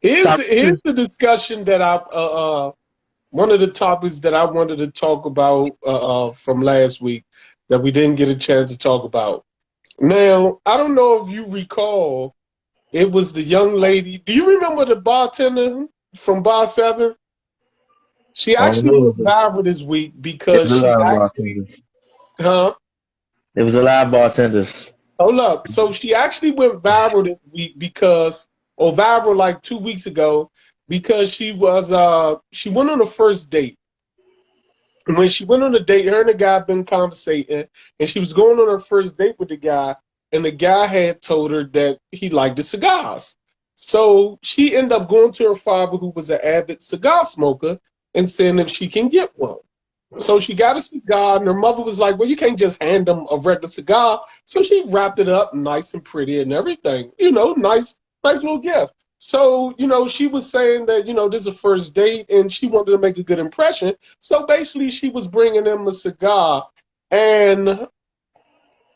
Topic here's two. the discussion that I one of the topics that I wanted to talk about from last week that we didn't get a chance to talk about. Now, I don't know if you recall, it was the young lady. Do you remember the bartender from Bar 7? She I don't actually know. went viral this week It because was a she lot of actually, bartenders. huh? It was a lot of bartenders. Hold up. So she actually went viral this week because, or viral like 2 weeks ago, because she went on a first date. And when she went on a date, her and the guy been conversating, and she was going on her first date with the guy, and the guy had told her that he liked the cigars. So she ended up going to her father, who was an avid cigar smoker, and saying if she can get one. So she got a cigar, and her mother was like, "Well, you can't just hand them a regular cigar." So she wrapped it up nice and pretty and everything. Nice little gift. So, she was saying that, this is a first date and she wanted to make a good impression. So basically, she was bringing him a cigar, and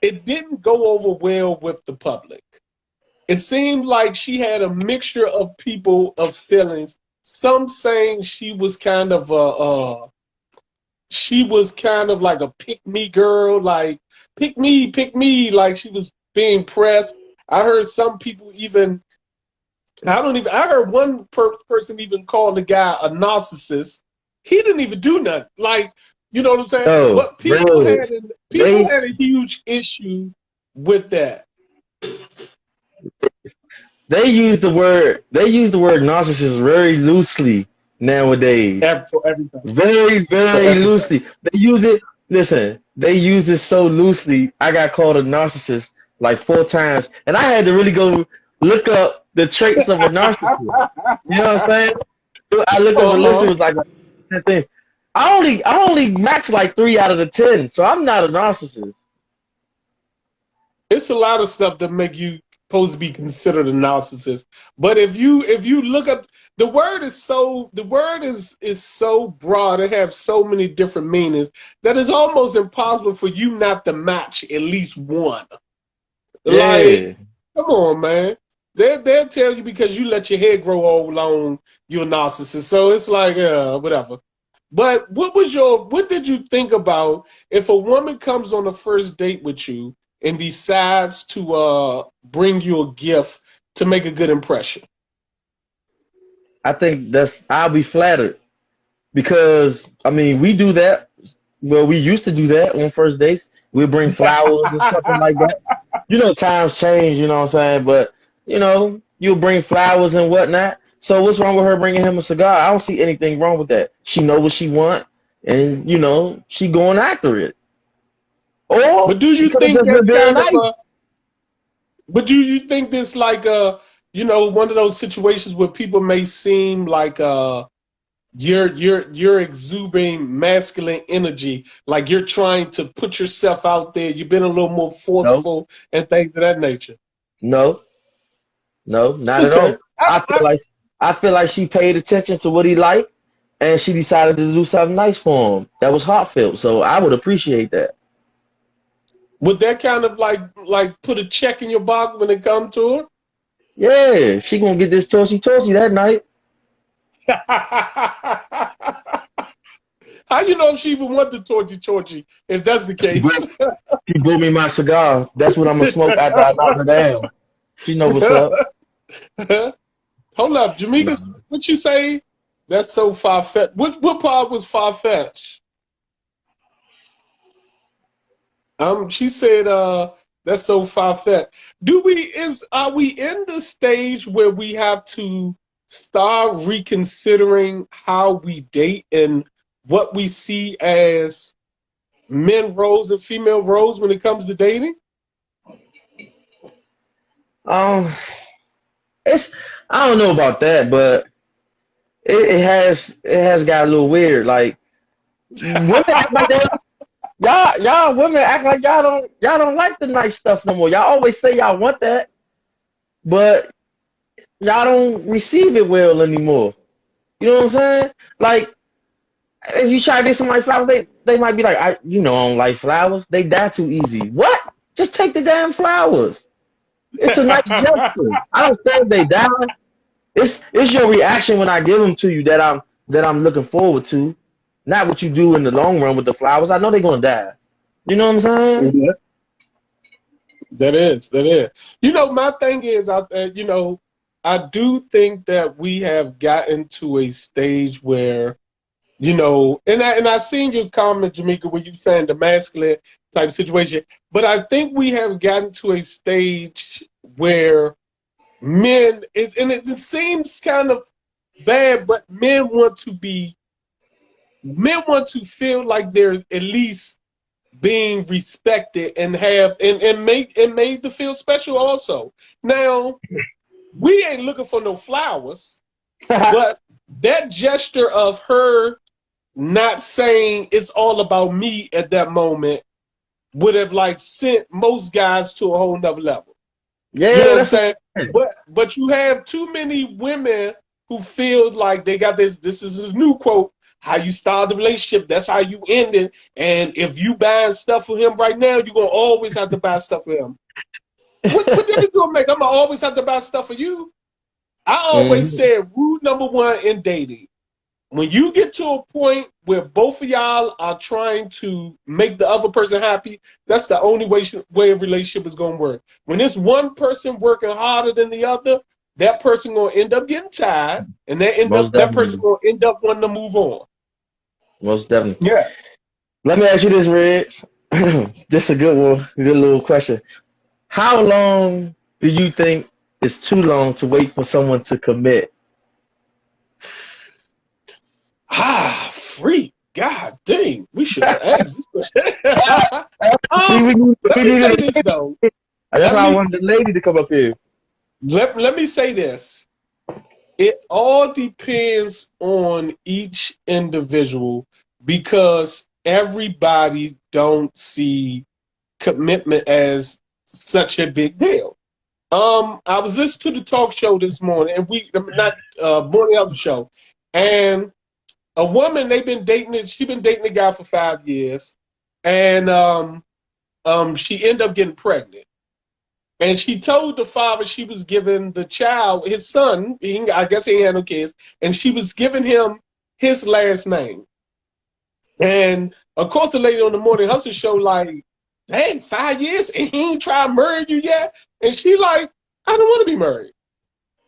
it didn't go over well with the public. It seemed like she had a mixture of people, of feelings. Some saying she was kind of like a pick me girl, like pick me, like she was being pressed. I heard some people even, I heard one person even call the guy a narcissist. He didn't even do nothing. Like, you know what I'm saying? No, But bro. people They had a huge issue with that. they use the word narcissist very loosely nowadays. For everything. Very, For very everything. loosely. They use it. Listen, they use it so loosely. I got called a narcissist like 4 times, and I had to really go look up the traits of a narcissist. You know what I'm saying? I looked up a list. It Uh-huh. was like 10 things. I only matched like 3 out of the 10, so I'm not a narcissist. It's a lot of stuff that make you supposed to be considered a narcissist. But if you look up, the word is so broad, it has so many different meanings that it's almost impossible for you not to match at least one. Like, Yeah. come on, man. They'll tell you because you let your hair grow all long, you're a narcissist. So it's like, whatever. But what did you think about if a woman comes on a first date with you and decides to bring you a gift to make a good impression? I think I'll be flattered because I mean we do that. Well, we used to do that on first dates. We bring flowers and stuff like that. You know, times change. You know what I'm saying? But you'll bring flowers and whatnot. So what's wrong with her bringing him a cigar? I don't see anything wrong with that. She know what she want, and she going after it. Or But do she you could have think just been that's being kind of nice. a but do you think this like one of those situations where people may seem like you're exuding masculine energy, like you're trying to put yourself out there, you've been a little more No, forceful and things of that nature? no, no, not at Okay. all. I feel like I feel like she paid attention to what he liked, and she decided to do something nice for him. That was heartfelt. So I would appreciate that. Would that kind of like put a check in your box when it comes to Yeah, she gonna get this torchy that night. her? How you know if she even want the torchy if that's the She brought, case? she brought me my cigar. That's what I'm gonna smoke after I knock her down. She know what's up. Hold up, Jamaica, Nah. what you say? That's so far fetched. What part was far fetched? She said, that's so far fetched. Are we in the stage where we have to start reconsidering how we date and what we see as men roles and female roles when it comes to dating? Um, it's I don't know about that, but it has got a little weird. Like women act like they y'all women act like y'all don't like the nice stuff no more. Y'all always say y'all want that, but y'all don't receive it well anymore. You know what I'm saying? Like if you try to get somebody flowers, they might be like, I don't like flowers. They die too easy. What? Just take the damn flowers. It's a nice gesture. I don't care if they die. It's your reaction when I give them to you that I'm looking forward to, not what you do in the long run with the flowers. I know they're gonna die. You know what I'm saying? Yeah, that is, that is. You know, my thing is, you know, I do think that we have gotten to a stage where, you know, and I seen your comment, Jamaica, where you saying the masculine type of situation, but I think we have gotten to a stage where men, it seems kind of bad, but men want to feel like they're at least being respected and have and made to feel special also. Now, we ain't looking for no flowers, but that gesture of her not saying it's all about me at that moment would have like sent most guys to a whole nother level. Yeah, You know what I'm that's saying? But you have too many women who feel like they got this. This is a new quote. How you start the relationship, that's how you end it. And if you buying stuff for him right now, you're gonna always have to buy stuff for him. What difference do it make? I'm gonna always have to buy stuff for you. I always Mhm. said rule number one in dating. When you get to a point where both of y'all are trying to make the other person happy, that's the only way a relationship is going to work. When it's one person working harder than the other, that person going to end up getting tired, and Most that person definitely. going to end up wanting to move on. Most definitely. Yeah. Let me ask you this, Reg. This a good one, good little question. How long do you think is too long to wait for someone to commit? Free. God dang, we should have asked this question. See, Let we me needed say a this though. lady. That's Let why I me wanted the lady to come up here. let me say this. It all depends on each individual because everybody don't see commitment as such a big deal. I was listening to the talk show this morning, and we not morning of the show, and a woman they've been dating. She been dating the guy for 5 years, and she ended up getting pregnant. And she told the father she was giving the child, his son, I guess he had no kids, and she was giving him his last name. And of course, the lady on the morning hustle show, like, dang, 5 years and he ain't trying to marry you yet. And she like, I don't want to be married.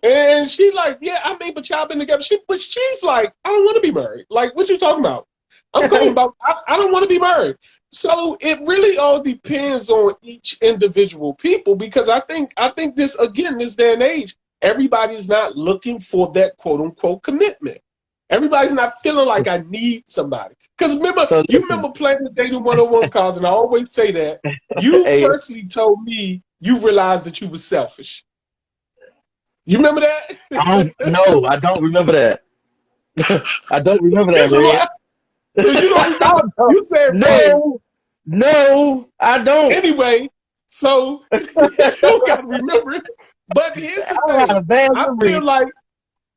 And she like, yeah, I mean, but y'all been together. But she's like, I don't want to be married. Like, what you talking about? I'm going about, I don't want to be married. So it really all depends on each individual people because I think this again, this day and age, everybody's not looking for that quote unquote commitment. Everybody's not feeling like I need somebody. Because So you listen, remember playing the Dating 101 cards, and I always say that. You hey, personally told me you realized that you were selfish. You remember that? I don't remember that. I don't remember that, It's a Red. lot. So you don't I remember? don't. You said, "Hey." No, no, I don't. Anyway, so you don't got to remember it. But here's the I got a thing: bad I feel memory. like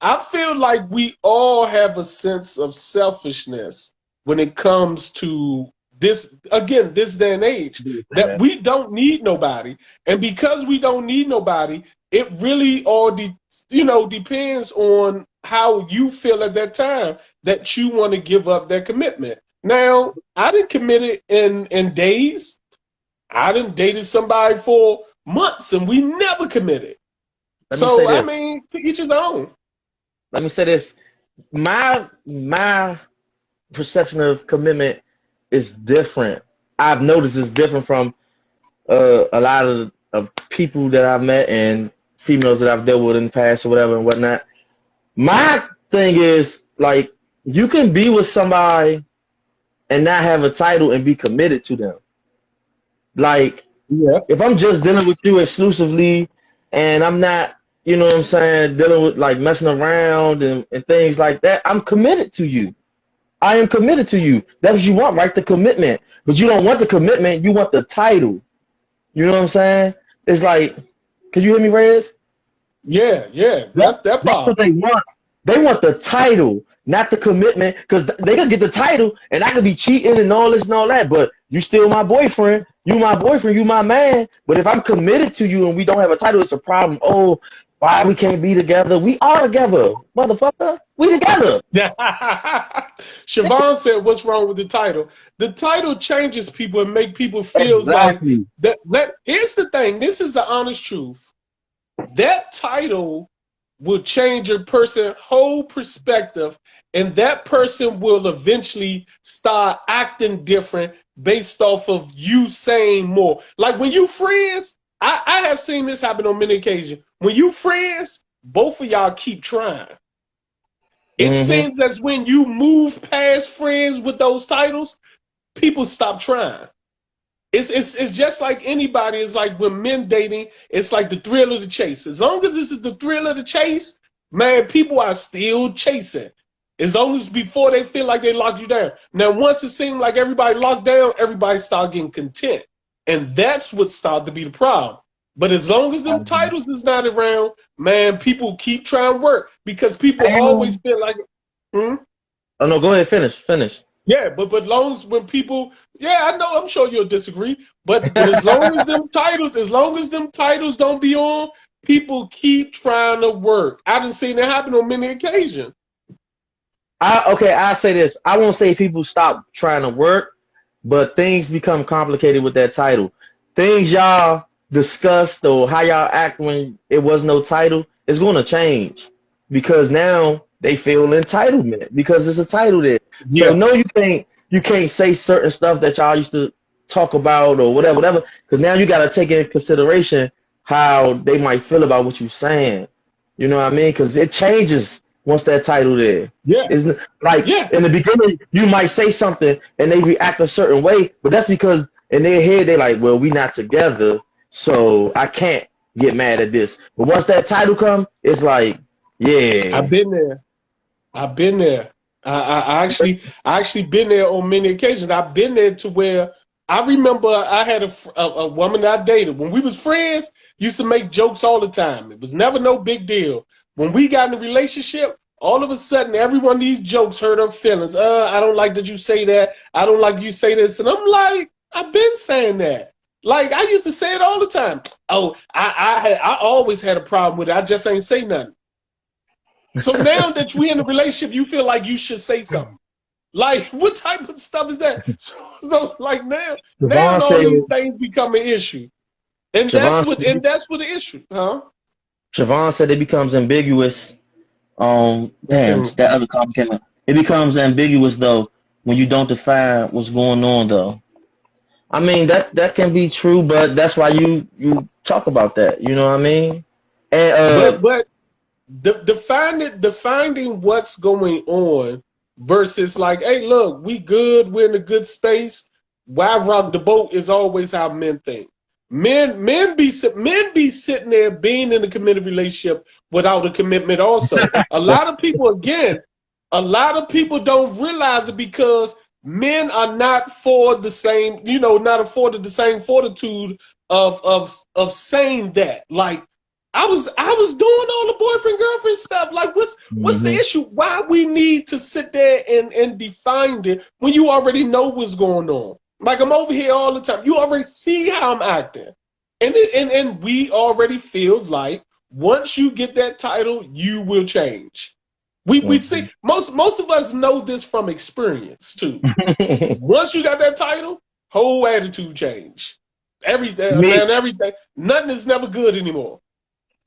I feel like we all have a sense of selfishness when it comes to this. Again, this day and age, that we don't need nobody, and because we don't need nobody, it really all depends on how you feel at that time that you want to give up that commitment. Now, I didn't commit it in days. I didn't dated somebody for months, and we never committed. Let me say So I this. mean, to each his own. Let me say this. My perception of commitment is different. I've noticed it's different from a lot of people that I've met and females that I've dealt with in the past or whatever and whatnot. My thing is like you can be with somebody and not have a title and be committed to them. Like Yeah. if I'm just dealing with you exclusively and I'm not, you know what I'm saying, dealing with like messing around and things like that, I'm committed to you. I am committed to you. That's what you want, right? The commitment. But you don't want the commitment, you want the title. You know what I'm saying? It's like, can you hear me, Rez? Yeah, yeah, That, that's that that's what part. they want. They want the title, not the commitment, because they could get the title and I could be cheating and all this and all that, but you still my boyfriend, you my man. But if I'm committed to you and we don't have a title, it's a problem. Why we can't be together? We are together, motherfucker. We together. Siobhan said, "What's wrong with the title? The title changes people and make people feel like Exactly. that. Here's the thing. This is the honest truth. That title will change a person's whole perspective, and that person will eventually start acting different based off of you saying more. Like when you friends, I have seen this happen on many occasions. When you friends, both of y'all keep trying. It seems as when you move past friends with those titles, people stop trying. It's just like anybody. It's like when men dating, it's like the thrill of the chase. As long as this is the thrill of the chase, man, people are still chasing. As long as before they feel like they locked you down. Now, once it seemed like everybody locked down, everybody started getting content. And that's what started to be the problem. But as long as them titles is not around, man, people keep trying to work because people always feel like, Oh no, go ahead, finish. yeah, but long as when people, yeah, I know, I'm sure you'll disagree, but as long as them titles don't be on, people keep trying to work. I done seen it happen on many occasions. I say this. I won't say people stop trying to work, but things become complicated with that title. Things y'all discussed or how y'all act when it was no title is going to change because now they feel entitlement because it's a title there. Yeah. So no, you can't say certain stuff that y'all used to talk about or whatever, because now you got to take into consideration how they might feel about what you're saying. You know what I mean? Because it changes once that title there. Yeah. It's like in the beginning, you might say something and they react a certain way, but that's because in their head they're like, well, we not together, so I can't get mad at this. But once that title come, it's like, yeah. I've been there. I actually been there on many occasions. I've been there to where I remember I had a woman that I dated. When we was friends, used to make jokes all the time. It was never no big deal. When we got in a relationship, all of a sudden, every one of these jokes hurt her feelings. I don't like that you say that. I don't like you say this. And I'm like, I've been saying that. Like, I used to say it all the time. Oh, I always had a problem with it. I just ain't say nothing. So now that we're in a relationship, you feel like you should say something. Like, what type of stuff is that? So like now all these things become an issue. And that's what the issue, huh? Siobhan said it becomes ambiguous. That other comment came up. It becomes ambiguous though when you don't define what's going on though. I mean that can be true, but that's why you talk about that. You know what I mean? And but defining what's going on versus like, hey, look, we good, we're in a good space. Why rock the boat is always how men think. Men be sitting there being in a committed relationship without a commitment also. A lot of people don't realize it because men are not for the same, not afforded the same fortitude of saying that. Like, I was doing all the boyfriend girlfriend stuff. Like, what's the issue? Why we need to sit there and define it when you already know what's going on? Like, I'm over here all the time. You already see how I'm acting, and we already feel like once you get that title, you will change. We see most of us know this from experience too. Once you got that title, whole attitude change. Everything, man, everything. Nothing is never good anymore.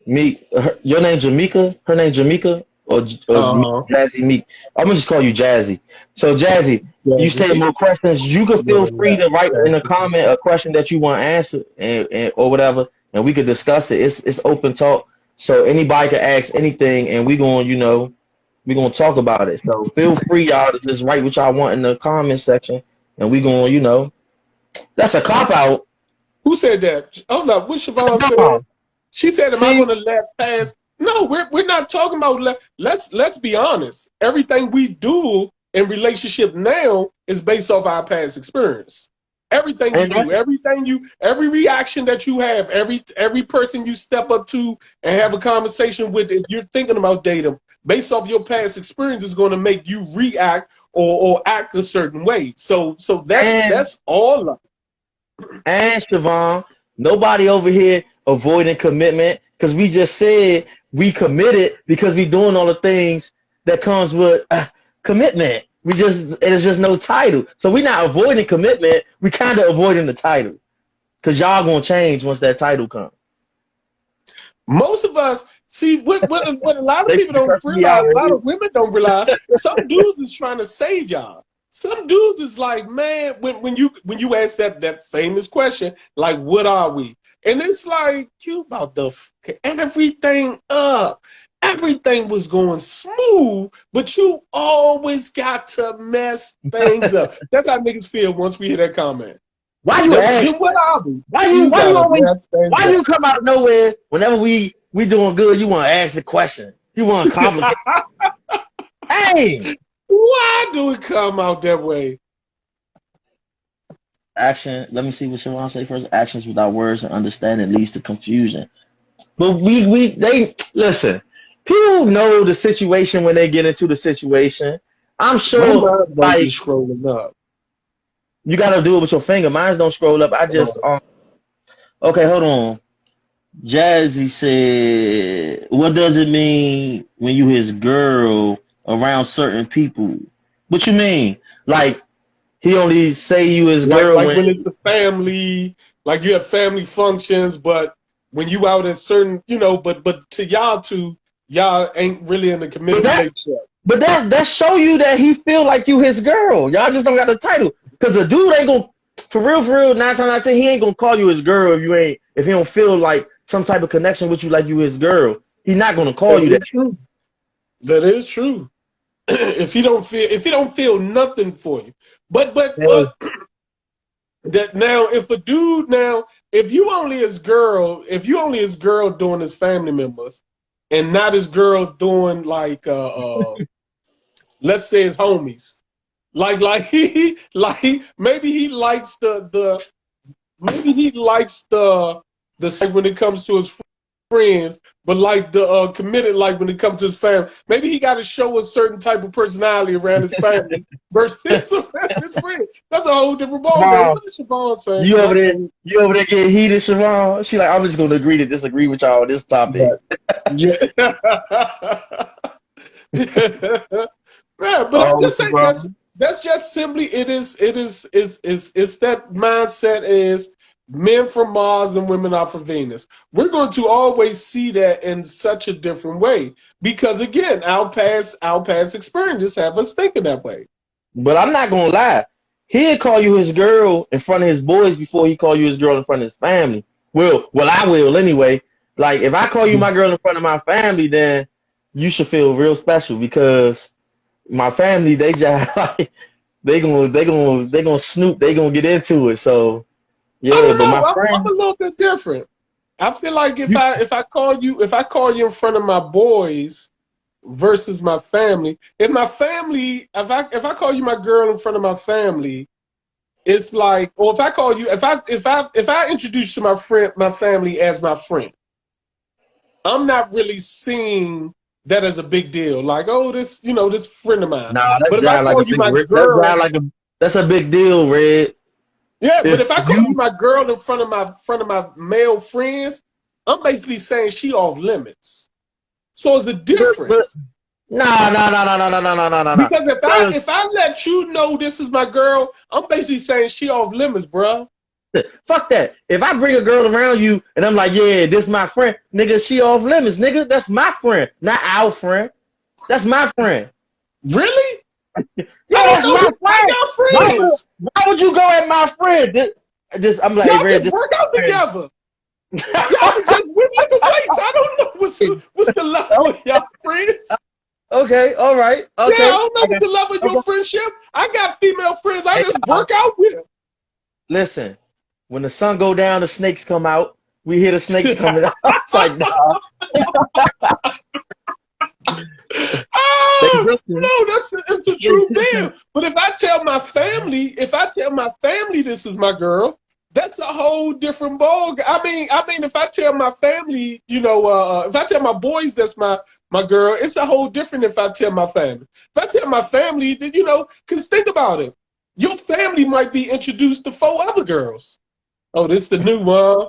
Your name's Jamaica? Her name's Jamaica? Or Jazzy Meek? I'm going to just call you Jazzy. So, Jazzy, you say more questions. You can feel free to write in a comment a question that you want to answer and or whatever, and we could discuss it. It's open talk. So, anybody can ask anything, and we're going to talk about it. So, feel free, y'all, to just write what y'all want in the comment section, and we're going to, that's a cop-out. Who said that? Hold up. What Siobhan said? She said, am I going to let pass? No, we're not talking about let's be honest. Everything we do in relationship now is based off our past experience. Everything you do, every reaction that you have, every person you step up to and have a conversation with, if you're thinking about dating, based off your past experience is going to make you react or act a certain way. So that's all of it. And Siobhan, nobody over here avoiding commitment, because we just said we committed because we doing all the things that comes with commitment. It's just no title. So we not avoiding commitment. We kind of avoiding the title because y'all gonna change once that title comes. Most of us see what a lot of people don't realize. A lot of women don't realize. Some dudes is trying to save y'all. Some dudes is like, man, when you ask that famous question, like, what are we? And it's like, you about to everything up. Everything was going smooth, but you always got to mess things up. That's how niggas feel once we hear that comment. Why you ask? Why you come out of nowhere whenever we doing good? You want to ask the question. You want to complicate. Hey, why do it come out that way? Action. Let me see what Siobhan say first. Actions without words and understanding leads to confusion. But they listen. People know the situation when they get into the situation. I'm sure, like, scrolling up. You gotta do it with your finger. Mine don't scroll up. I just okay, hold on. Jazzy said, "What does it mean when you his girl around certain people?" What you mean? Like he only say you his girl like when it's a family, like you have family functions, but when you out at certain, but to y'all two, y'all ain't really in the committed relationship. But that show you that he feel like you his girl. Y'all just don't got the title. Cause the dude ain't gonna, for real, 9 times out of 10, he ain't gonna call you his girl if he don't feel like some type of connection with you, like you his girl. He not gonna call you that. True. That is true. if he don't feel nothing for you, but that now, if a dude if you only his girl doing his family members, and not his girl doing like let's say his homies. Like maybe he likes the side when it comes to his friends, but like the committed like when it comes to his family. Maybe he got to show a certain type of personality around his family versus around his friends. That's a whole different ballgame. What is Siobhan saying? You over there getting heated, Siobhan? She like, I'm just gonna agree to disagree with y'all on this topic. Yeah. But I'm just saying that's just simply it's that mindset is men from Mars and women are from Venus. We're going to always see that in such a different way because again, our past experiences have us thinking that way. But I'm not gonna lie, he'd call you his girl in front of his boys before he call you his girl in front of his family. Well, I will anyway. Like if I call you my girl in front of my family, then you should feel real special because my family, they just like they gonna snoop, they gonna get into it. So yeah, I'm a little bit different. I feel like if I call you in front of my boys versus my family, if I call you my girl in front of my family, it's like, or if I call you, if I introduce you to my family as my friend, I'm not really seeing that as a big deal. Like, oh, this friend of mine. Nah, but if I call you my girl, that's a big deal, Red. Yeah, but if I call you my girl in front of my male friends, I'm basically saying she off limits. So it's a difference. No. Because if I let you know this is my girl, I'm basically saying she off limits, bro. Fuck that. If I bring a girl around you and I'm like, yeah, this my friend, nigga, she off limits, nigga. That's my friend, not our friend. That's my friend. Really? Yeah, that's my friend. Why would you go at my friend? I'm like, y'all just work out together. Y'all just lifting weights. I don't know what's the level of y'all friends. Okay, all right. Okay. Yeah, I don't know what's the level of your friendship. I got female friends I just work out with. Listen, when the sun go down, the snakes come out. We hear the snakes coming out. It's like, nah. It's a true deal. But if I tell my family this is my girl, that's a whole different ball. I mean, if I tell my family, if I tell my boys that's my girl, it's a whole different. If I tell my family, then because think about it, your family might be introduced to 4 other girls. Oh, this the new one.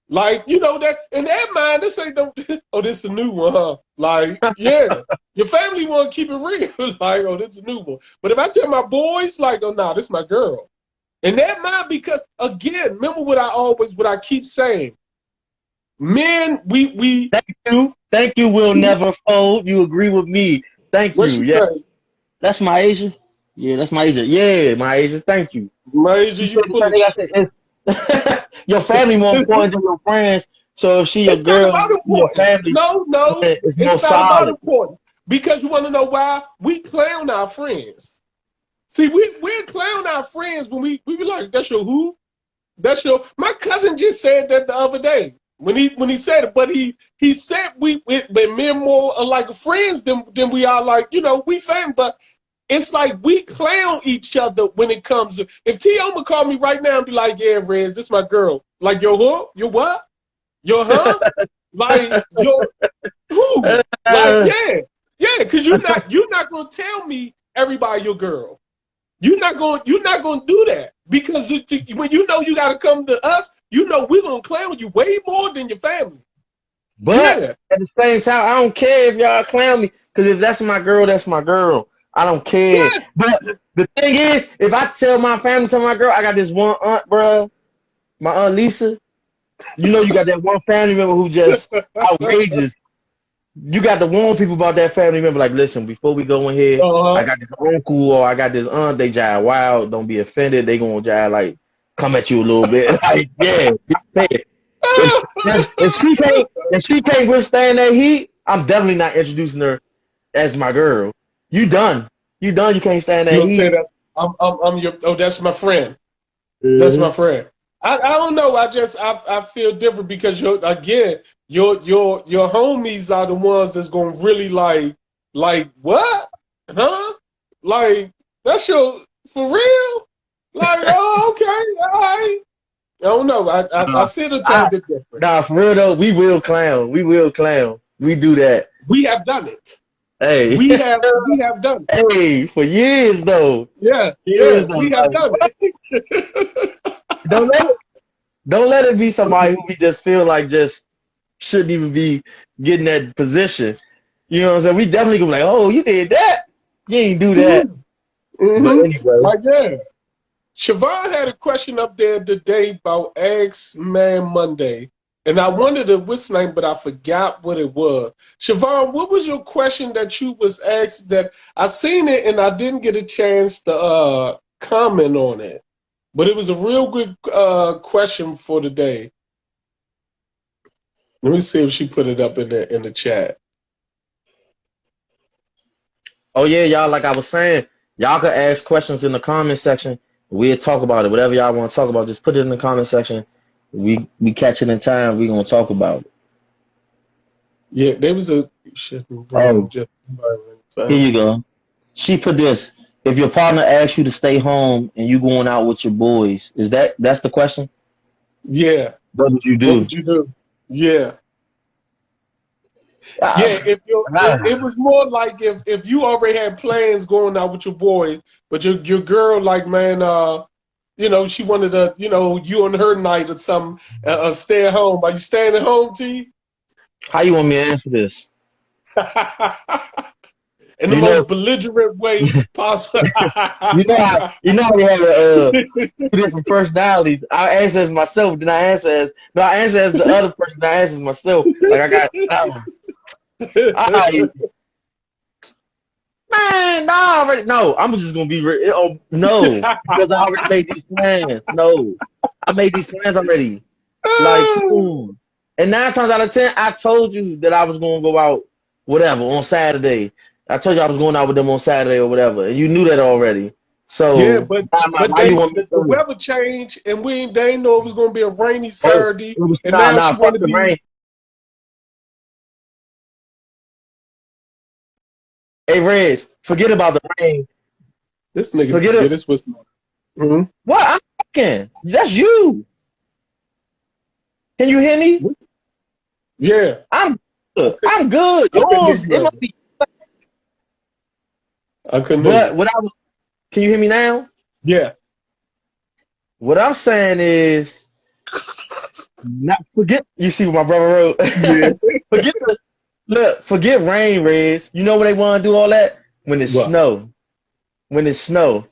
Like, you know, that in their mind, this ain't no, oh, this the new one, huh? Like, yeah, your family want to keep it real. Like, oh, this is a new one. But if I tell my boys, like, oh, nah, this my girl. In that mind, because again, remember what I keep saying. Men, we. Thank you. Will never fold. You agree with me? Thank What you. she Yeah, say? that's my Asia. Yeah, that's my Asia. Yeah, my Asia. Thank you. Major, You you said the full same of thing I said. Your family more important than your friends. So if she your It's not girl, about your importance. family, No, it's more it's not about solid. importance. Because you want to know why? We clown our friends. See, we clown our friends when we be like, that's your who? That's your. My cousin just said that the other day when he said it, but he said but men more are like friends than we are like, you know, we family. But it's like we clown each other when it comes to. If T.O. call me right now and be like, yeah, Rez, this my girl. Like, yo, who? You what? Yo, huh? Like, yo, who? Like, Uh, yeah, because you're not gonna tell me everybody your girl. You're not gonna do that because when you know you gotta come to us, you know we're gonna clown you way more than your family. but Yeah, at the same time, I don't care if y'all clown me. Because if that's my girl, that's my girl. I don't care. yeah. But the thing is, if I tell my family, tell my girl, I got this one aunt, bro, my aunt Lisa. You know, you got that one family member who just outrageous. You got to warn people about that family member. Like, listen, before we go in here, I Uh-huh. got this uncle or I got this aunt. They jive wild. Don't be offended. They gonna jive like come at you a little bit. Like, yeah, be prepared. If she can't withstand that heat, I'm definitely not introducing her as my girl. You done. You done. You can't stand You that gonna say heat. that I'm your that's my friend. That's my Mhm. friend. I don't know. I feel different because your homies are the ones that's gonna really like what? Huh? Like that's your for real? Like, oh, okay, all right. I don't know. I Uh, see it a I, tad bit different. nah, for real though, we will clown. We will clown. We do that. We have done it. Hey, We have done it. hey, for years though. Yeah, Years yeah, though. we have Like, done what? it. Don't let it. Don't let it be somebody who we just feel like just shouldn't even be getting that position. You know what I'm saying? We definitely gonna be like, oh, you did that. You ain't do that. But anyway, Like, yeah. Siobhan had a question up there today about X Man Monday. And I wanted to what's name, but I forgot what it was. Siobhan, what was your question that you was asked that I seen it and I didn't get a chance to comment on it. But it was a real good question for today. Let me see if she put it up in the chat. oh yeah, y'all, like I was saying, y'all could ask questions in the comment section. We'll talk about it. Whatever y'all want to talk about, just put it in the comment section. We catch it in time. We gonna talk about it. Yeah, there was a shit bring Oh, just here you family. go. She put this. If your partner asks you to stay home and you going out with your boys, that's the question? Yeah. What would you What do? would you do? Yeah. Yeah, Ah, if you it was more like if you already had plans going out with your boy, but your girl like man, she wanted to, you on her night or something, stay at home. Are you staying at home, T? how you want me to answer this? In the You know, most belligerent way possible. you know how we have two different personalities. I answer as myself, then I answer as no, I answer as the other person. I answer as myself. Like I got, I man, no, I already no. I'm just gonna be oh no, because I already made these plans. No, I made these plans already. Like, come on. And 9 times out of 10, I told you that I was gonna go out, whatever, on Saturday. I told you I was going out with them on Saturday or whatever, and you knew that already. Yeah, So but why you want me to the do it? weather changed and they didn't know it was gonna be a rainy Oh, Saturday, it was and nah, now nah, she fuck wanna the be rain. Hey, Reds, forget about the rain. this nigga. Forget Yeah, it. this was. Mhm. What? I'm fucking. That's you. Can you hear me? Yeah, I'm good. I'm good. I couldn't hear Yours, you it must earlier. be. I couldn't hear But you. what I was, can you hear me now? Yeah. What I'm saying is Not forget. You see what my brother wrote. Yeah. forget the look. Forget rain, Reds. You know where they want to do all that when it's What? snow. When it's snow.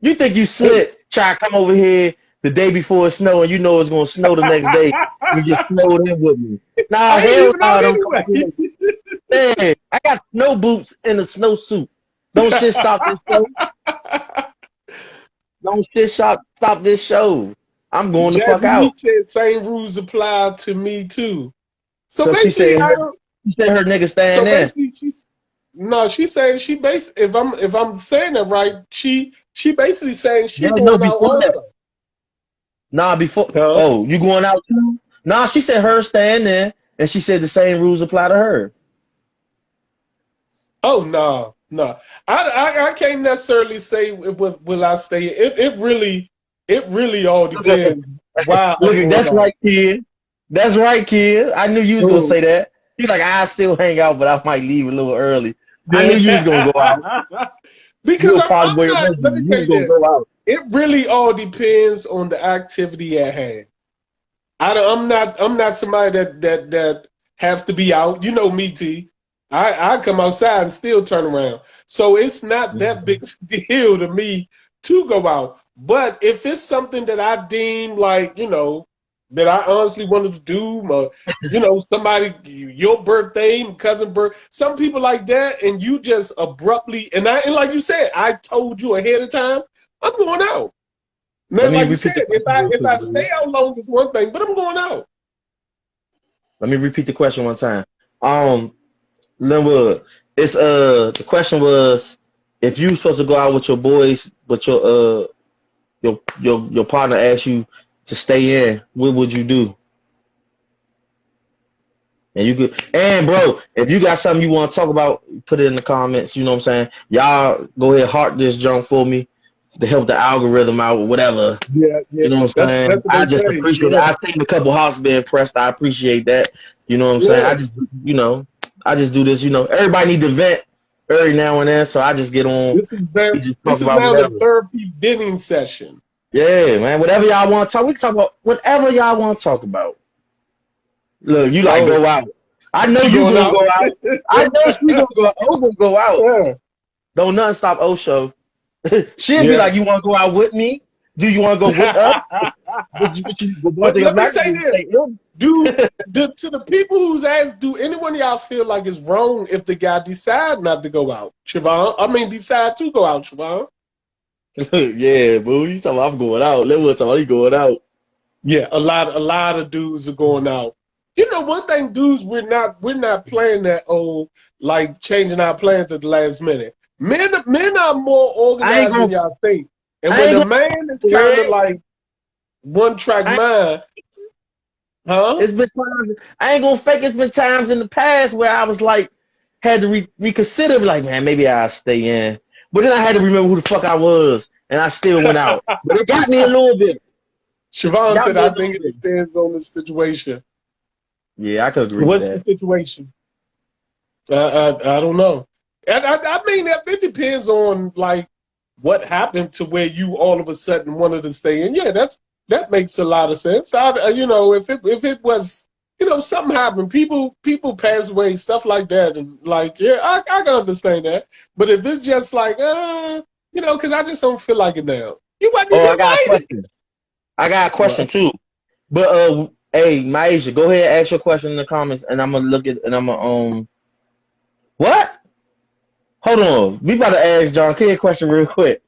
You think you slick? Try to come over here the day before it snow, and you know it's gonna snow the next day. You get snowed in with me. Nah, I ain't hell even nah, out don't come over anyway. here. Man, I got snow boots and a snowsuit. Don't shit stop this show. Don't shit stop this show. I'm going the fuck Jazzy out. Lee said same rules apply to me too. So So she basically, said her nigga staying so there. basically, she's saying she basically, if I'm saying that right, she basically saying she Yeah, no, going out before that. also. Nah, before. Huh? Oh, you going out too? Nah, she said her staying there, and she said the same rules apply to her. Oh no, no, I can't necessarily say will I stay. It really all depends why I'm Look, going that's out. right, kid. That's right, kid. I knew you was gonna Oh. say that. He's like, I still hang out, but I might leave a little early. I knew you was gonna go out. Yeah. You Because a party boy I'm not. Let originally. me You tell was you gonna this. go out. It really all depends on the activity at hand. I'm not somebody that has to be out. You know me, T. I come outside and still turn around. So it's not that big of a deal to me to go out. But if it's something that I deem like, that I honestly wanted to do, somebody, your birthday, my cousin birthday, some people like that, and you just abruptly, and like you said, I told you ahead of time, I'm going out. Now, Let me like you repeat said, the question real if quick, I bro. stay out long is one thing, but I'm going out. Let me repeat the question one time. Linwood, it's the question was if you supposed to go out with your boys, but your partner asked you to stay in, what would you do? And you could, and bro, if you got something you want to talk about, put it in the comments. You know what I'm saying? Y'all go ahead, heart this junk for me to help the algorithm out or whatever. Yeah, yeah. You know what I'm That's saying? what I they just say. appreciate it. Yeah, I've seen a couple hearts being pressed. I appreciate that. You know what I'm saying? yeah. I just do this. Everybody need to vent every now and then, so I just get on. We just talk This is about now the whatever. therapy venting session. Yeah, man. Whatever y'all want to talk, we can talk about whatever y'all want to talk about. Look, you like Oh, go out. I know she you going gonna out? go out. I know she gonna go out. O gonna go out. Yeah, Don't nothing stop O show. She'll be yeah. like, you want to go out with me? Do you want to go with us? But one But thing I'm let me not say gonna do is this: stay in. to the people who's asked, do anyone of y'all feel like it's wrong if the guy decide not to go out, Siobhan? I mean, decide to go out, Siobhan. Yeah, boo. You talking about I'm going out. Let me talk about he going out. Yeah, a lot of dudes are going out. You know, one thing, dudes, we're not playing that old like changing our plans at the last minute. Men are more I ain't organized than gonna y'all think. And I when ain't a gonna man is kind of red. like one track I, mind, huh? it's been times I ain't gonna fake it's been times in the past where I was like had to reconsider like, man, maybe I'll stay in. But then I had to remember who the fuck I was and I still went out. But it got me a little bit. Siobhan Got said, me a I little think it bit. depends on the situation. Yeah, I could agree with What's the that. situation? I don't know. And I mean, it depends on like what happened to where you all of a sudden wanted to stay in. Yeah, that makes a lot of sense. If it was something happened, people pass away, stuff like that, and like yeah, I can understand that. But if it's just like because I just don't feel like it now. You wasn't Oh, even I got a invited. question. I got a question What? too. But hey, Maisha, go ahead and ask your question in the comments and I'm gonna look at and I'm gonna what? Hold on. We about to ask John K a question real quick.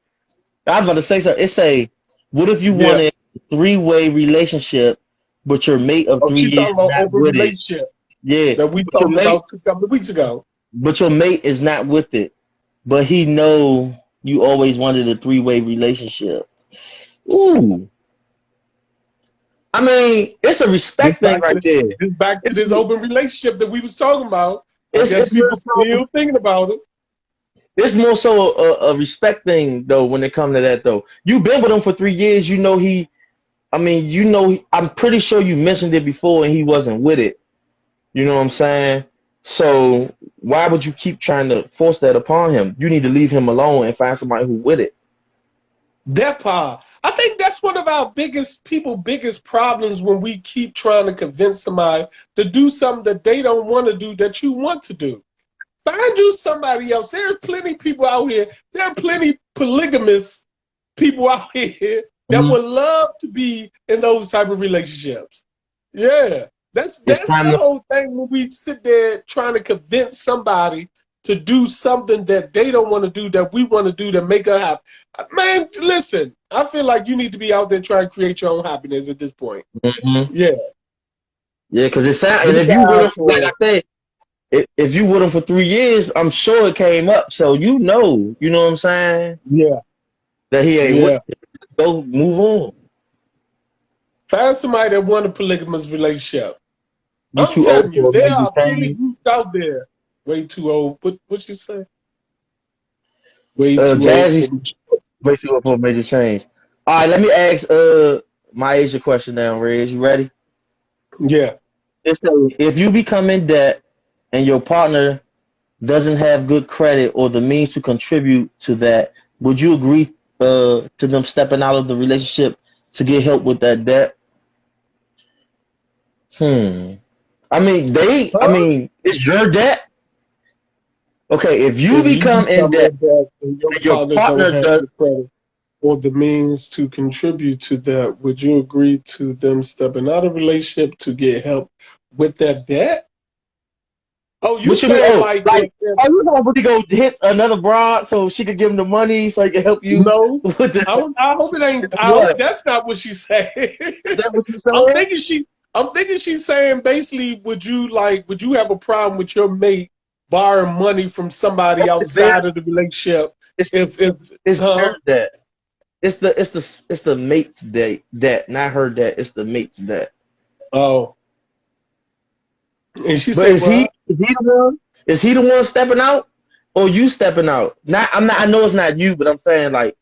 I was about to say something. It say, what if you Yeah. wanted a three-way relationship, but your mate of Oh, 3 she years talking about not open with it? relationship Yeah, that we talked about a couple of weeks ago. but your mate is not with it, but he know you always wanted a three-way relationship. Ooh, I mean, it's a respect thing right there. Just back to It's this open relationship that we was talking about. I guess it's more people so still thinking about it. it's more so a respect thing though when it comes to that though. You've been with him for 3 years. You know he. I mean, I'm pretty sure you mentioned it before and he wasn't with it. You know what I'm saying? So why would you keep trying to force that upon him? You need to leave him alone and find somebody who with it. That part. I think that's one of our biggest problems when we keep trying to convince somebody to do something that they don't want to do that you want to do. Find you somebody else. There are plenty people out here. There are plenty polygamous people out here that Mhm. would love to be in those type of relationships. Yeah. That's It's that's time the to. whole thing when we sit there trying to convince somebody to do something that they don't want to do that we want to do to make her happy. Man, listen, I feel like you need to be out there trying to create your own happiness at this point. Mhm. Yeah. Yeah, because it sound, and Be if you with God him, like I for said, if you with him for 3 years, I'm sure it came up. So you know what I'm saying, yeah, that he ain't with yeah. it. Go move on. Find somebody that want a polygamous relationship. You I'm too old telling you, for a there major are plenty change. groups out there. Way too old. What you say? Way too old Jazzy for me. way too old for a major change. All right, let me ask my Asia question now, Reg. You ready? Yeah. It's if you become in debt and your partner doesn't have good credit or the means to contribute to that, would you agree to them stepping out of the relationship to get help with that debt? Hmm. I Huh? mean, it's your debt. Okay, if you If you become in become debt in debt and your and your partner don't partner have does, the credit or the means to contribute to that, would you agree to them stepping out of relationship to get help with that debt? Oh, you what you mean? saying Oh, like like, if are you gonna really go hit another broad so she could give him the money so he can help you no? with the I hope it ain't. I hope what? that's not what she's saying. Is that what you I'm saying? thinking she. I'm thinking she's saying basically, would you have a problem with your mate borrowing money from somebody It's their, outside of the relationship? it's, If it's huh? their debt. It's the mate's debt, not her debt. It's the mate's debt. Oh, and she But say what? is he the one stepping out or you stepping out? Not I'm not I know it's not you, but I'm saying like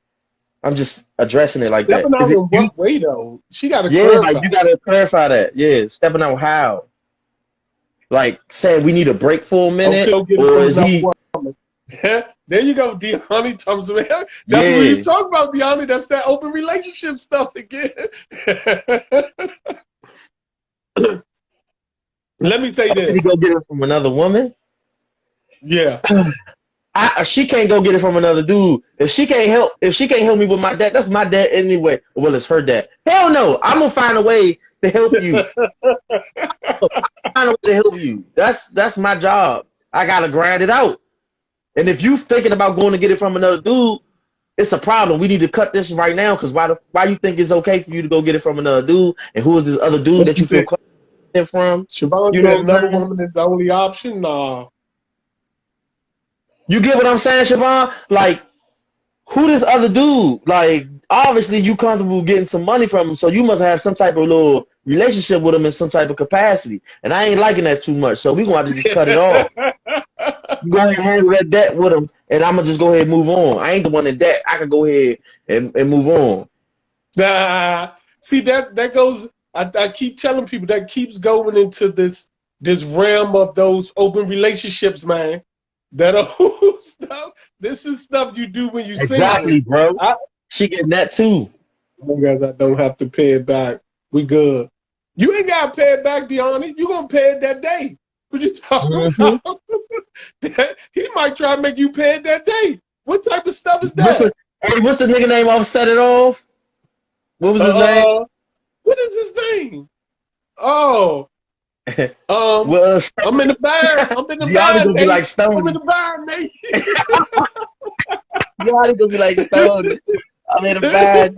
I'm just addressing it like that. Stepping Is out it in you? what way though? She got to Yeah, like clarify. you gotta clarify that. Yeah, stepping out how? Like saying we need a break for a Okay, minute, go get it or from is another he? woman. There you go, Deani Thompson. That's what we was Yeah, talking about, Deani. That's that open relationship stuff again. Let me say did he this. go get it from another woman? Yeah. She can't go get it from another dude. If she can't help me with my debt, that's my debt anyway. Well, it's her debt. Hell no, I'm gonna find a way to help you. Find a way to help you. That's my job. I gotta grind it out. And if you thinking about going to get it from another dude, it's a problem. We need to cut this right now because why you think it's okay for you to go get it from another dude? And who is this other dude What that you you feel said? confident from? Siobhan You said know what another I'm saying? woman is the only option. Nah. You get what I'm saying, Siobhan? Like, who this other dude? Like, obviously you comfortable getting some money from him, so you must have some type of little relationship with him in some type of capacity. And I ain't liking that too much, so we gonna have to just cut it off. You go ahead and handle that debt with him, and I'm gonna just go ahead and move on. I ain't the one in debt. I can go ahead and move on. Nah. See that goes. I keep telling people that keeps going into this realm of those open relationships, man. That old stuff. This is stuff you do when you're single. Exactly, bro. I, She getting that too. as long as I don't have to pay it back, we good. You ain't gotta pay it back, Deani. You gonna pay it that day. What you talking Mm-hmm. about? He might try to make you pay it that day. What type of stuff is What's the, that? hey, what's the nigga name off Set It Off? What was his name? Uh, what is his name? Oh, um, well, I'm in the bar. I'm in the Deanna bar, gonna be like Nate. I'm in Stone. the bar, Nate. Deanna gonna be like Stone. I'm in a bad.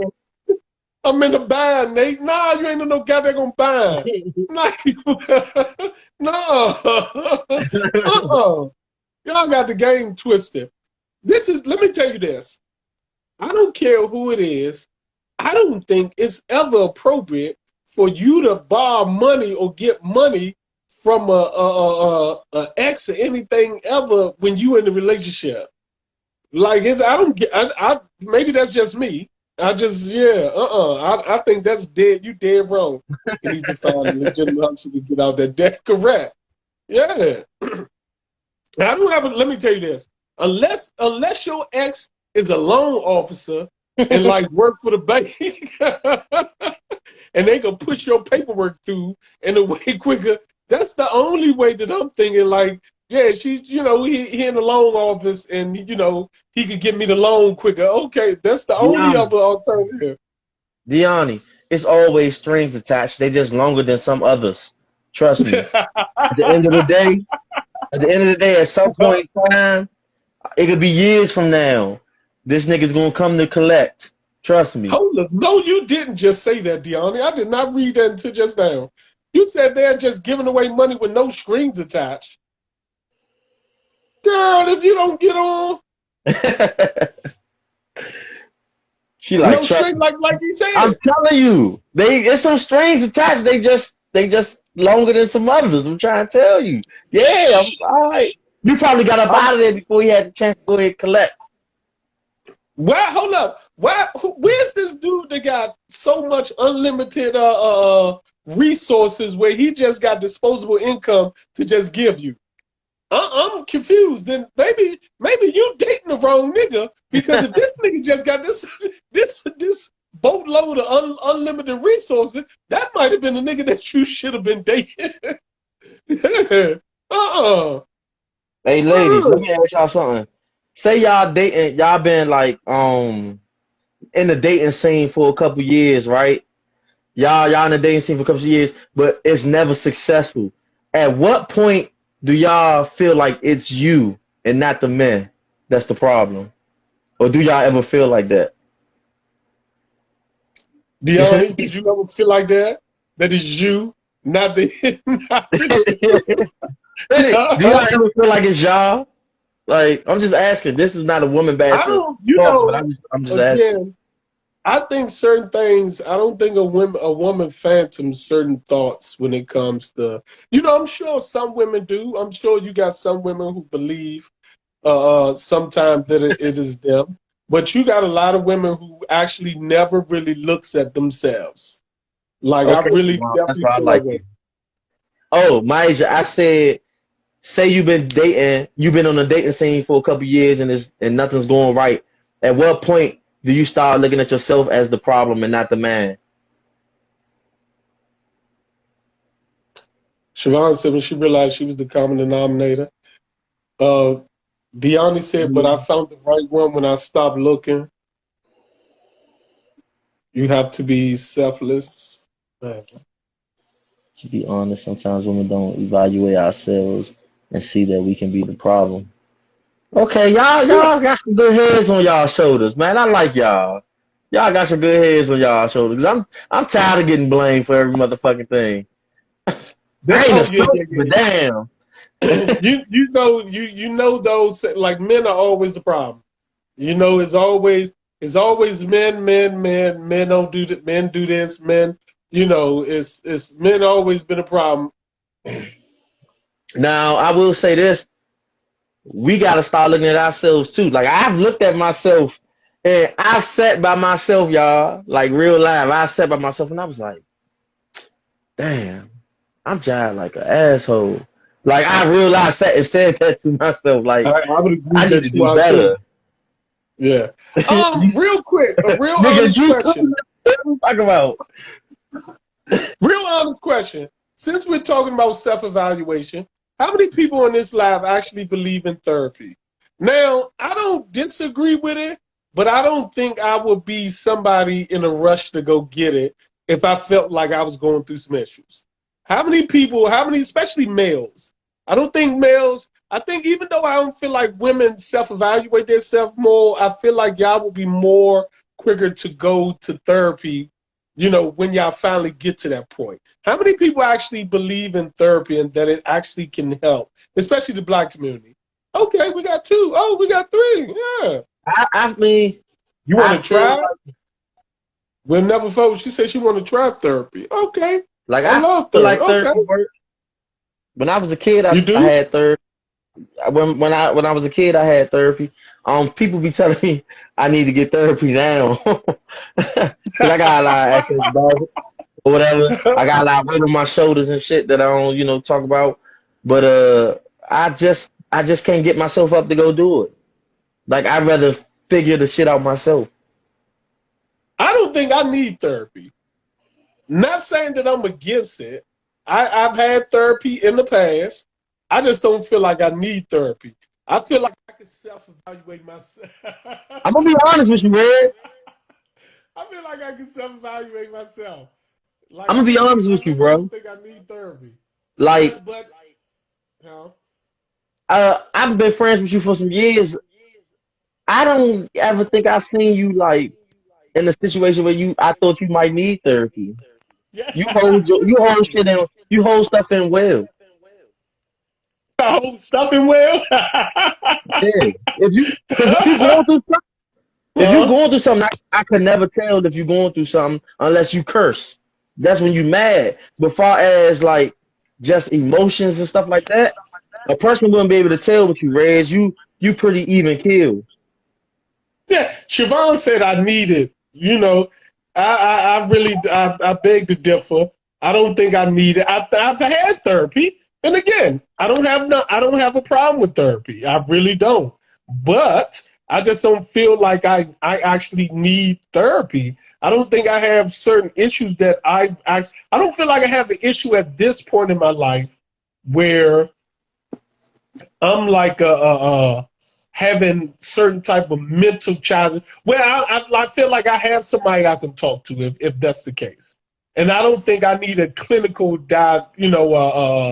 I'm in the bar, Nate. Nah, you ain't no guy that gonna buy. Nah, no. Uh-uh. Y'all got the game twisted. Let me tell you this. I don't care who it is. I don't think it's ever appropriate for you to borrow money or get money from a ex or anything ever when you in a relationship. Like I don't get. Maybe that's just me. I think that's dead. You dead wrong. You need to find a legitimate hustle to get out that debt. Correct. Yeah. I don't have. Let me tell you this. Unless your ex is a loan officer and like work for the bank, and they can push your paperwork through in a way quicker. That's the only way that I'm thinking. Like, yeah, he in the loan office, and he could get me the loan quicker. Okay, that's the only Deani, other alternative. Deani, it's always strings attached. They just longer than some others. Trust me. At the end of the day, at some point in time, it could be years from now. This nigga's gonna come to collect. Trust me. Hold up. No, you didn't just say that, Deani. I did not read that until just now. You said they're just giving away money with no strings attached. Girl, if you don't get on, She like no string, like he said. I'm telling you, it's some strings attached. They just longer than some others. I'm trying to tell you. Yeah, I'm all right. You probably got up out of there before you had the chance to go ahead and collect. Why? Hold up. Where's this dude that got so much unlimited resources where he just got disposable income to just give you? I'm confused. Then maybe you dating the wrong nigga, because if this nigga just got this boatload of unlimited resources, that might have been the nigga that you should have been dating. Hey ladies, let me ask y'all something. Say y'all dating, y'all been like in the dating scene for a couple years, right? Y'all in the dating scene for a couple of years, but it's never successful. At what point do y'all feel like it's you and not the men that's the problem? Or do y'all ever feel like that? Deani, did you ever feel like that? That is you, not the Do y'all ever feel like it's y'all? Like, I'm just asking. This is not a woman bashing talk, but I'm just asking. I think certain things. I don't think a woman phantoms certain thoughts when it comes to. I'm sure some women do. I'm sure you got some women who believe sometimes that it is them, but you got a lot of women who actually never really looks at themselves. Like, Okay, I really that's definitely why I feel like like it. Oh, Maisha, I said, say you've been dating, you've been on the dating scene for a couple years and nothing's going right. At what point do you start looking at yourself as the problem and not the man? Siobhan said when she realized she was the common denominator. Deani said, but I found the right one when I stopped looking. You have to be selfless. To be honest, sometimes women don't evaluate ourselves and see that we can be the problem. Okay, y'all got some good heads on y'all shoulders, man. I like y'all. Y'all got some good heads on y'all shoulders. I'm tired of getting blamed for every motherfucking thing. I ain't a soldier, but damn. you know those, like, men are always the problem. It's always men don't do that, men do this, men. It's men always been a problem. Now I will say this: we got to start looking at ourselves too. Like, I've looked at myself, and I've sat by myself, y'all. Like, real life, I sat by myself, and I was like, damn, I'm jive like an asshole. Like, I realized that and said that to myself. Like, I need to do better. Yeah. Real quick, a real honest question. Talk about. Real honest question. Since we're talking about self-evaluation, how many people in this lab actually believe in therapy? Now, I don't disagree with it, but I don't think I would be somebody in a rush to go get it if I felt like I was going through some issues. How many people, especially males? I think even though I don't feel like women self-evaluate themselves more, I feel like y'all will be more quicker to go to therapy, when y'all finally get to that point. How many people actually believe in therapy and that it actually can help, especially the Black community? Okay, we got 2. Oh, we got 3. Yeah. I mean, you want to try? We'll never vote. She said she want to try therapy. Okay. Like, I love therapy. Like therapy work. When I was a kid, I had therapy. When I was a kid, I had therapy. People be telling me I need to get therapy now because I got a lot of excess baggage or whatever. I got a lot of weight on my shoulders and shit that I don't, talk about. But I just can't get myself up to go do it. Like, I'd rather figure the shit out myself. I don't think I need therapy. Not saying that I'm against it. I've had therapy in the past. I just don't feel like I need therapy. I feel like I can self-evaluate myself. I'm gonna be honest with you, Reg. I feel like I can self-evaluate myself. Like I'm gonna be honest I with you, really don't bro. think I need therapy. Like, But you know, I've been friends with you for some years. I don't ever think I've seen you like in a situation where I thought you might need therapy. yeah, You hold shit in, you hold stuff in well. I hold stuffing well. Yeah. Because if you going through something, if you Huh? going through something, I could never tell if you're going through something unless you curse. That's when you mad. But far as like just emotions and stuff like that, a person wouldn't be able to tell what you Reg. You pretty even killed. Yeah, Siobhan said I need it. You know, I really I beg to differ. I don't think I need it. I've had therapy, and again, I don't have a problem with therapy. I really don't. But I just don't feel like I actually need therapy. I don't think I have certain issues that I don't feel like I have an issue at this point in my life where I'm like having certain type of mental challenge. Well, I feel like I have somebody I can talk to if that's the case, and I don't think I need a clinical Diagnosis.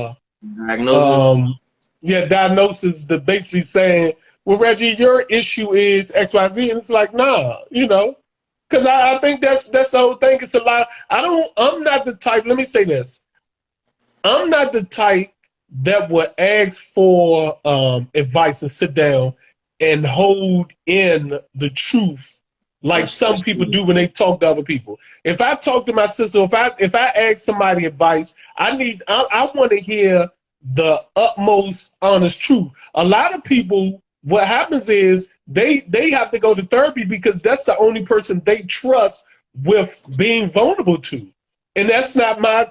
diagnosis that basically saying, well, Reggie, your issue is X, Y, Z, and it's like, nah, because I think that's the whole thing. It's a lot. I'm not the type. Let me say this. I'm not the type that would ask for advice and sit down and hold in the truth like some That's people do when they talk to other people. If I talk to my sister, if I ask somebody advice, I want to hear the utmost honest truth. A lot of people, what happens is they have to go to therapy because that's the only person they trust with being vulnerable to, and that's not my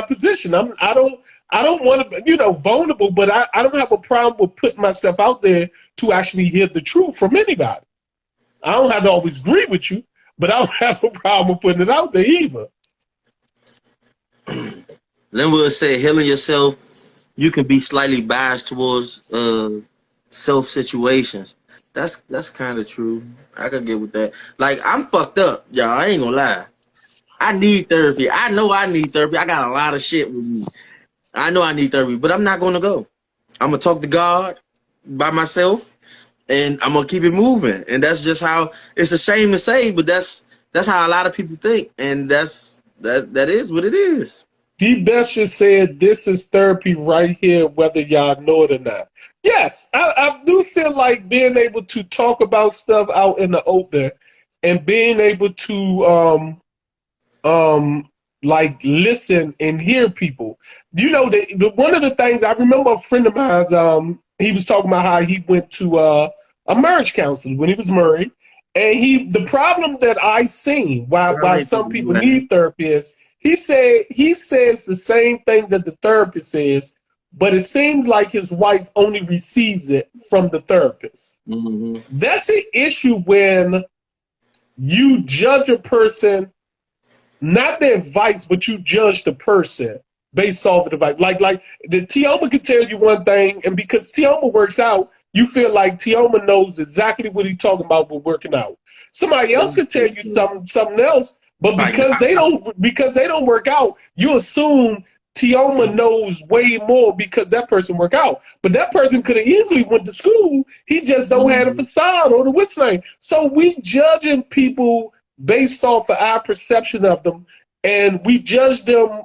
position. I don't want to, vulnerable, but I don't have a problem with putting myself out there to actually hear the truth from anybody. I don't have to always agree with you, but I don't have a problem with putting it out there either. Linwood said, healing yourself, you can be slightly biased towards self situations. That's kind of true. I could get with that. Like, I'm fucked up, y'all. I ain't gonna lie. I need therapy. I know I need therapy. I got a lot of shit with me. I know I need therapy, but I'm not gonna go. I'm gonna talk to God by myself, and I'm gonna keep it moving. And that's just how. It's a shame to say, but that's how a lot of people think, and that is what it is. D. Besher said, "This is therapy right here, whether y'all know it or not." Yes, I do feel like being able to talk about stuff out in the open and being able to like listen and hear people. One of the things I remember, a friend of mine, he was talking about how he went to a marriage counselor when he was married, and the problem that I seen why some people need therapy is he says the same thing that the therapist says, but it seems like his wife only receives it from the therapist. Mm-hmm. That's the issue when you judge a person, not the advice, but you judge the person based off of the advice. Like the Tioma can tell you one thing, and because Tioma works out, you feel like Tioma knows exactly what he's talking about with working out. Somebody else can tell you something else, but because they don't work out, you assume Tioma knows way more because that person work out. But that person could have easily went to school. He just don't have a facade or the what's name. So we judging people based off of our perception of them, and we judge them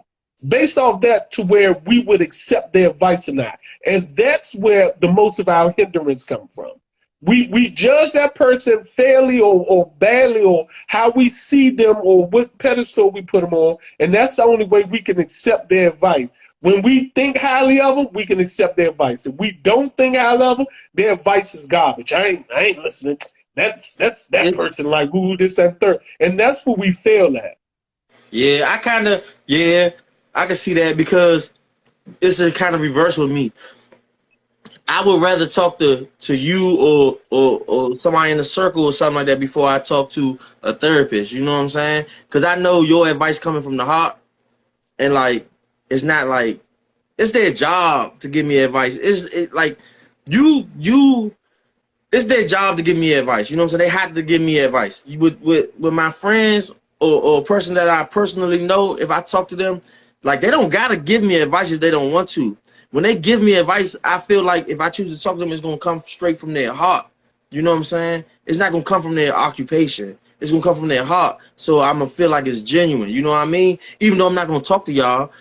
based off that to where we would accept their advice or not. And that's where the most of our hindrance come from. We judge that person fairly or badly, or how we see them or what pedestal we put them on, and that's the only way we can accept their advice. When we think highly of them, we can accept their advice. If we don't think highly of them, their advice is garbage. I ain't listening. That's that person like who this and third, and that's what we fail at. Yeah, I can see that because it's a kind of reverse with me. I would rather talk to you or somebody in the circle or something like that before I talk to a therapist. You know what I'm saying? Because I know your advice coming from the heart, and like it's not like it's their job to give me advice. It's like you. It's their job to give me advice. You know what I'm saying? They have to give me advice. With my friends or a person that I personally know, if I talk to them, like they don't gotta give me advice if they don't want to. When they give me advice, I feel like if I choose to talk to them, it's gonna come straight from their heart. You know what I'm saying? It's not gonna come from their occupation. It's gonna come from their heart. So I'm gonna feel like it's genuine. You know what I mean? Even though I'm not gonna talk to y'all,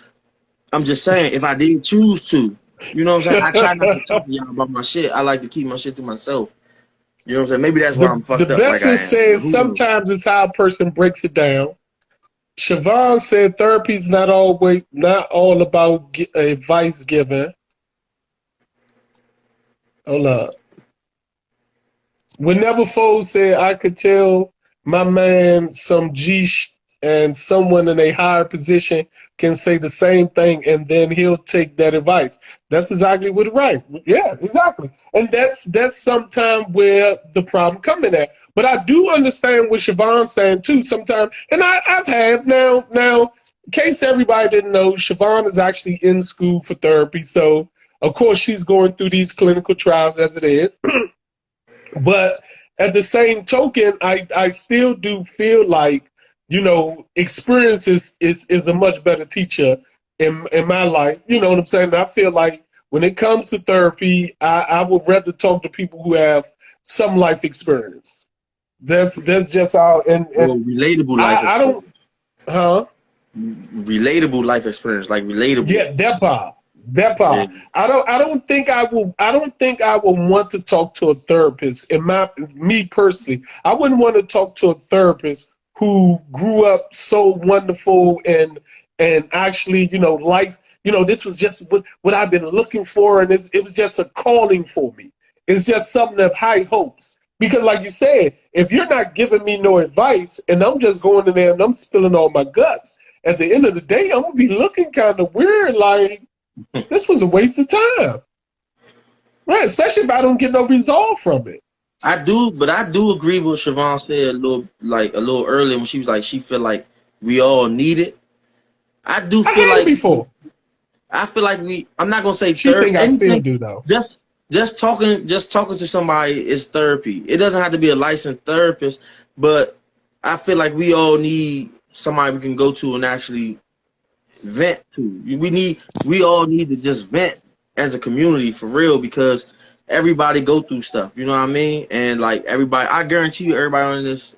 I'm just saying if I did choose to, you know what I'm saying? I try not to talk to y'all about my shit. I like to keep my shit to myself. You know what I'm saying? Maybe that's why I'm fucked The up like I Bessie am. said sometimes it's how a person breaks it down. Siobhan said therapy's not all about advice giving. Hold up. Whenever Foles said I could tell my man some and someone in a higher position can say the same thing and then he'll take that advice. That's exactly what right. Yeah, exactly. And that's sometimes where the problem coming at. But I do understand what Siobhan's saying too sometimes. And I've had now, in case everybody didn't know, Siobhan is actually in school for therapy. So of course she's going through these clinical trials as it is. But at the same token, I still do feel like, you know, experience is a much better teacher in my life. You know what I'm saying? I feel like when it comes to therapy, I would rather talk to people who have some life experience. That's just how and relatable life experience. I don't relatable life experience, like relatable. Yeah, that part. Yeah. I don't think I will want to talk to a therapist. Me personally, I wouldn't want to talk to a therapist who grew up so wonderful and actually, you know, life, you know, this was just what I've been looking for, and it was just a calling for me. It's just something of high hopes. Because like you said, if you're not giving me no advice and I'm just going in there and I'm spilling all my guts, at the end of the day, I'm gonna be looking kind of weird, like this was a waste of time. Right, especially if I don't get no resolve from it. I do agree with what Siobhan said a little earlier when she was like she feel like we all need it. I do feel like before. I feel like I'm not gonna say she therapy. Think I still do though. Just talking to somebody is therapy. It doesn't have to be a licensed therapist, but I feel like we all need somebody we can go to and actually vent to. We all need to just vent as a community for real, because everybody go through stuff, you know what I mean? And like everybody, I guarantee you everybody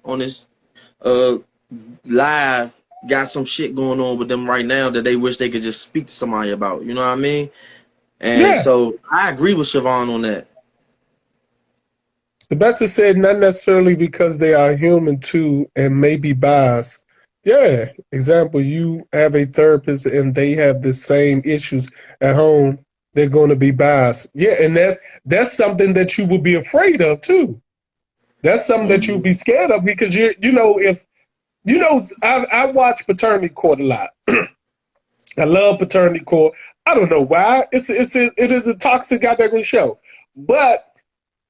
on this live got some shit going on with them right now that they wish they could just speak to somebody about, you know what I mean? And so I agree with Siobhan on that. The Betzer said not necessarily because they are human too and may be biased. Yeah, example, you have a therapist and they have the same issues at home, they're going to be biased. Yeah, and that's something that you would be afraid of too. That's something that you'd be scared of, because I watch Paternity Court a lot. I love Paternity Court. I don't know why. It is a toxic goddamn show, but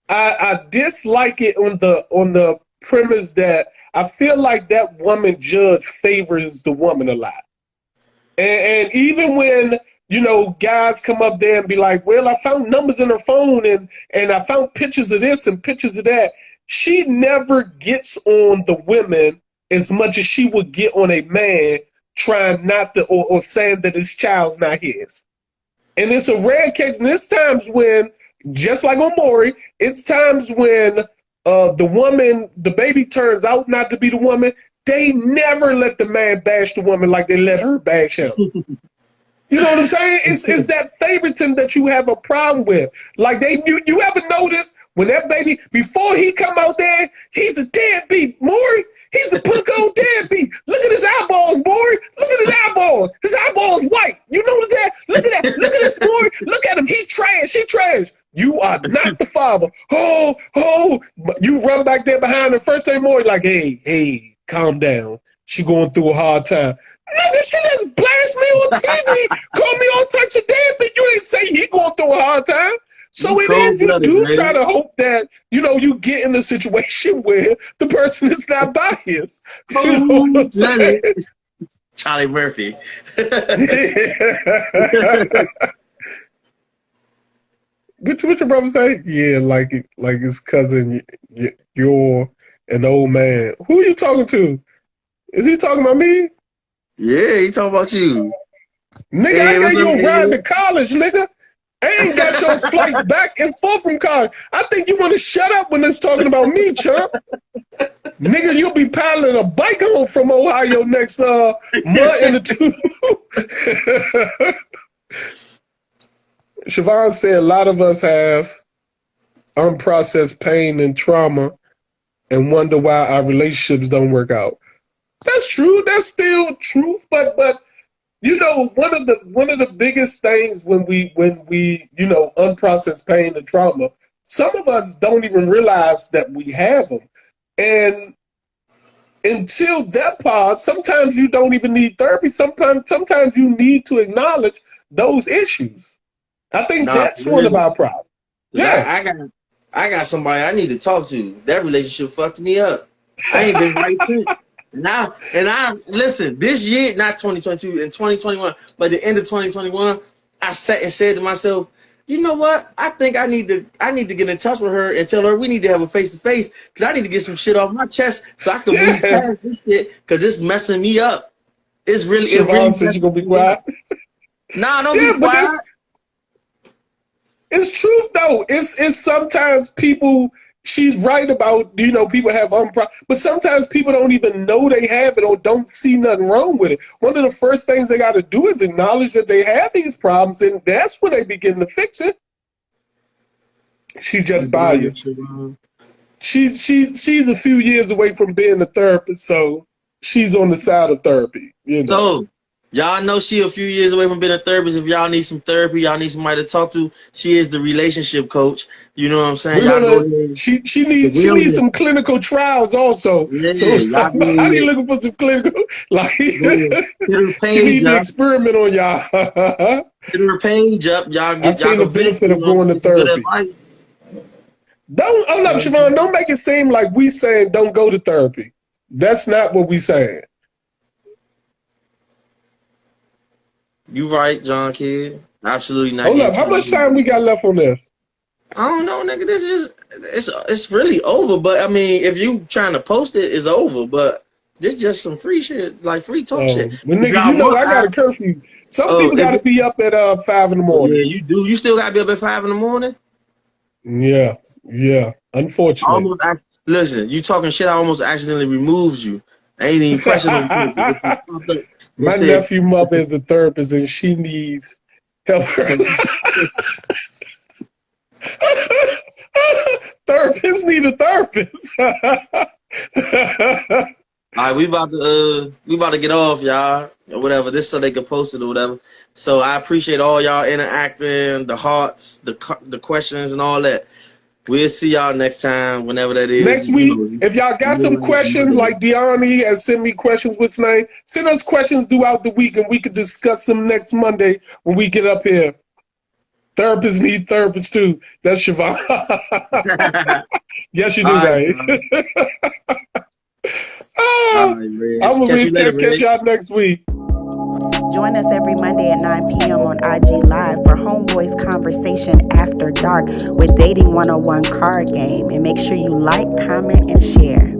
I dislike it on the premise that I feel like that woman judge favors the woman a lot, and even when guys come up there and be like, well, I found numbers in her phone and I found pictures of this and pictures of that, she never gets on the women as much as she would get on a man trying not to or saying that his child's not his. And it's a rare case. And there's times when, just like on Maury, it's times when the baby turns out not to be the woman. They never let the man bash the woman like they let her bash him. You know what I'm saying? It's that favoritism that you have a problem with. Like you ever notice when that baby, before he come out there, he's a deadbeat, Maury. He's the put-go deadbeat. Look at his eyeballs, Maury. Look at his eyeballs. His eyeballs white. You notice that? Look at that. Look at this, Maury. Look at him. He's trash. He trash. You are not the father. Oh. You run back there behind her. First thing, Maury, like, hey, calm down. She going through a hard time. Nigga, she just blast me on TV. Call me all types of deadbeat. You ain't say he going through a hard time. So You it cold is. You blooded, do man. try to hope that you get in a situation where the person is not biased. You know what I'm saying? Charlie Murphy. What your brother say? Yeah, like his cousin. You're an old man. Who are you talking to? Is he talking about me? Yeah, he talking about you. Nigga, Hey, I what's gave up, you a ride man? to college, nigga. I ain't got your flight back and forth from college. I think you want to shut up when it's talking about me, chump. Nigga, you'll be paddling a bike home from Ohio next month in the two. Siobhan said a lot of us have unprocessed pain and trauma and wonder why our relationships don't work out. That's true. That's still truth. But one of the biggest things when we unprocessed pain and trauma, some of us don't even realize that we have them. And until that part, sometimes you don't even need therapy. Sometimes you need to acknowledge those issues. I think that's one of our problems. Yeah, I got somebody I need to talk to. That relationship fucked me up. I ain't been right since. And I listen. This year, not 2022, in 2021, but the end of 2021, I sat and said to myself, you know what? I think I need to get in touch with her and tell her we need to have a face-to-face because I need to get some shit off my chest so I can move past this shit because it's messing me up. It's really Siobhan said you gonna be quiet. Nah, don't be quiet. It's truth though. It's sometimes people. She's right about people have but sometimes people don't even know they have it or don't see nothing wrong with it. One of the first things they got to do is acknowledge that they have these problems, and that's when they begin to fix it. She's just biased. She's a few years away from being a therapist, so she's on the side of therapy. So, y'all know she a few years away from being a therapist. If y'all need some therapy, y'all need somebody to talk to, she is the relationship coach. You know what I'm saying? She needs some clinical trials also. Yeah, so somebody looking for some clinical, she needs to experiment on y'all. Hit her page up, y'all get. I seen the benefit of going to therapy. Hold up, Siobhan. Don't make it seem like we saying don't go to therapy. That's not what we saying. You right, John Kidd. Absolutely not. Hold up. How much time we got left on this? I don't know, nigga. This is it's really over. But I mean, if you trying to post it, it's over. But this just some free shit, like free talk shit. Well, nigga, I got a curfew. Some people got to be up at 5 in the morning. Yeah, you do. You still got to be up at 5 in the morning. Yeah. Unfortunately. Listen, you talking shit. I almost accidentally removed you. I ain't even pressing on you. My nephew mother is a therapist and she needs help. Therapists need a therapist. All right, we about to get off, y'all, or whatever. This so they can post it or whatever. So I appreciate all y'all interacting, the hearts, the questions, and all that. We'll see y'all next time, whenever that is. Next week, if y'all got some questions, like Deani has sent me questions with name, send us questions throughout the week, and we can discuss them next Monday when we get up here. Therapists need therapists too. That's Siobhan. Yes, you do, right? I'm gonna catch y'all next week. Join us every Monday at 9 p.m. on IG Live for Homeboys Conversation After Dark with Dating 101 Card Game. And make sure you like, comment, and share.